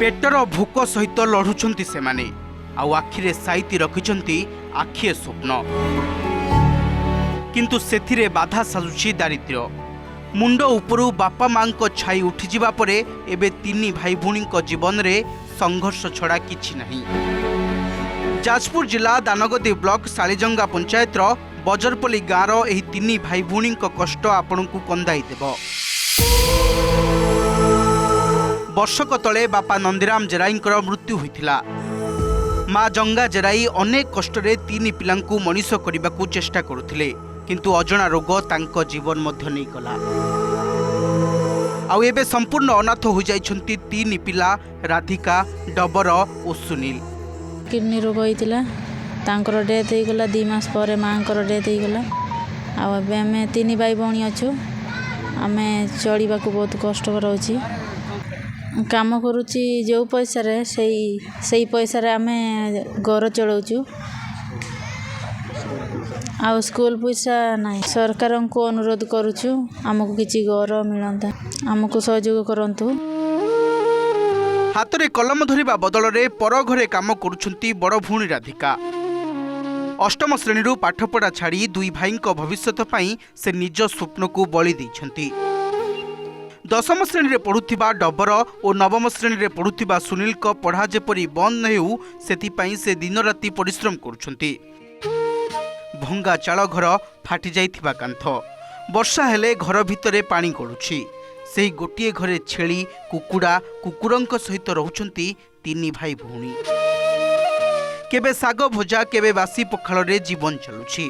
पेटर भोक सहित लड़ुंट से माने आउ आखिरे साइती रखिंट आखिए स्वप्न किंतु सेथिरे बाधा साजुची दारिद्र्य मुंड उपरू बापा मां छाई उठिजिबा परे एबे तीनी भाई भूणी जीवन रे संघर्ष छड़ा किछि नहीं। जाजपुर जिला दानगदी ब्लॉक सालीजंगा पंचायत बजरपल्ली गाँव एही तीनी भाई भूणी कष्ट आपनकु कंदाई देबो। वर्षक तले बापा नंदीराम जेराईंकर मृत्यु होइथिला। माँ जंगा जेराई अनेक कष्टरे तीन पिलांकु मनीष करने चेष्टा करुथिले किंतु अजणा रोग तांको जीवन मध्य नहीं गला। आउ एबे संपूर्ण अनाथ हो जाइछंती तीन पिला राधिका डबर और सुनील। किडनी रोग होइतिला तांकर डेथ हो गला 2 मास पर मांकर डेथ हो गला। आउ एबे हमें तीन भाई भौणी अछु आमे चढ़ीबा को बहुत कष्टकर होछि। काम करुची जो पैसा रे सही पैसा रे आमे घर चलाउछु। आ स्कूल पैसा नहीं सरकार को अनुरोध करुछु हमको किछि घर मिलंता हमको सहयोग करंतु। हाथ रे कलम धरिबा बदल रे पर घरे काम करुछंती बड़ भूणी राधिका। अष्टम श्रेणी पाठपढ़ा छाड़ी दुई भाई भविष्यत पई से निज स्वप्न को बलि दैछंती। 10म श्रेणी रे पढ़ुथिबा डबर और 9म श्रेणी रे पढ़ुथिबा सुनील को पढ़ा जेपरी बंद न हेउ सेति से दिन राति परिश्रम करुछंती। भंगा चाल घर फाटी जाइथिबा कांथ वर्षा हेले घर भितरे पानी गड़ुछि। सेही गोटिए घरे छेली कुकुड़ा कुकुरंक सहित रहउछंती तीन भाई भौणी। केबे साग भजा केबे बासी पखाल रे जीवन चलुछि।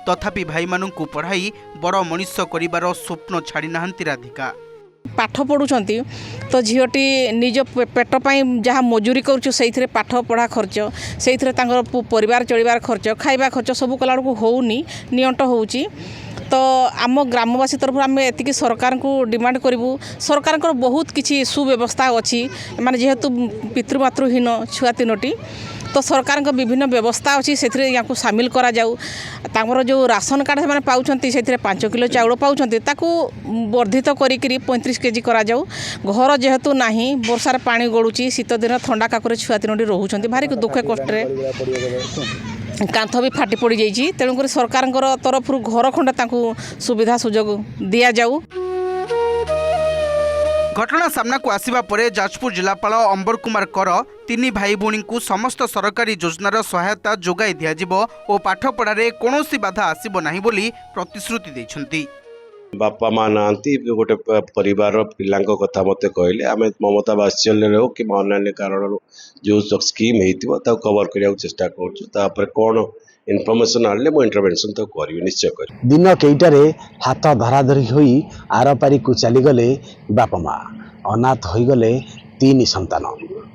तथापि भाई मानंकु पढ़ाई बड़ मनीष करिबार स्वप्न छाड़ी नाहंती राधिका। पाठ पढ़ुंट तो झीटी निज पेट जहाँ मजूरी कर पाठ पढ़ा खर्च से परिवार चलबार खर्च खाइबा खर्च सब कला होनी नियंट होउची। तो आम ग्रामवासी तरफ आम एति सरकार को डिमांड करूँ सरकार बहुत किसी सुव्यवस्था अच्छी माने जेहेतु पितृमातृहीन छुआ 3टी तो सरकार विभिन्न व्यवस्था अच्छी से सामिल करा जाऊ। तांकर जो राशन कार्ड से पाउछंती से 5 किलो चाउल पाउछंती ताकू वर्धित करी 35 केजी करा जाऊ। घर जेहेतु नाही वर्षार पानी गड़ुची शीत दिन ठंडा काकर छुआ 3टी रोहुछंती भारी दुख कष्टे कांथ भी फाटी पड़ जाइए। तेणुक सरकार तरफ घर खंडे तांकू सुविधा सुजोग दिया जाऊ। घटना सामना को आसिबा परे जाजपुर जिलापाल अंबर कुमार कर तीन भाई भौणी को समस्त सरकारी योजनार सहायता जोगाई दियाजिबो और पाठ पढ़ारे कौनसी बाधा आसिबो नाही बोली प्रतिश्रुति दैछंती। बापा माँ नांती गोटे परिवार पिलांक कथा मते कहले आमे ममता वात्सल्य हो कि अन्य कारण जो स्कीम हेतिबो ता कवर करिया चेष्टा करछु। तापर कोन इनफॉरमेशन आले मो इंटरवेंशन तो करियो निश्चय करी। दिन केइटारे हाथ धराधरी होई आर पारी को चली गले बापा माँ अनाथ होई गले 3 संतान।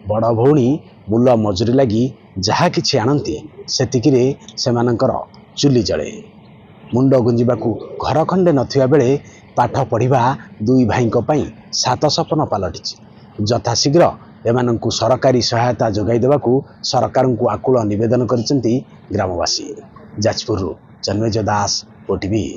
बड़ भौणी मूल मजूरी लगी जहा किछि आनंती सेतिकिरे सेमानकर चुली जळे। मुंड गुंजिबाकू घर खंडे नथिबा बेले पाठ पढ़िबा दुई भाईंको पई 7 सपन पालटिछि। यथाशीघ्र एमानंकु सरकारी सहायता जोगाई देबाकू सरकार को आकुल निवेदन करिसेंती ग्रामवासी। जाजपुर जन्मेजय दास ओटीवी।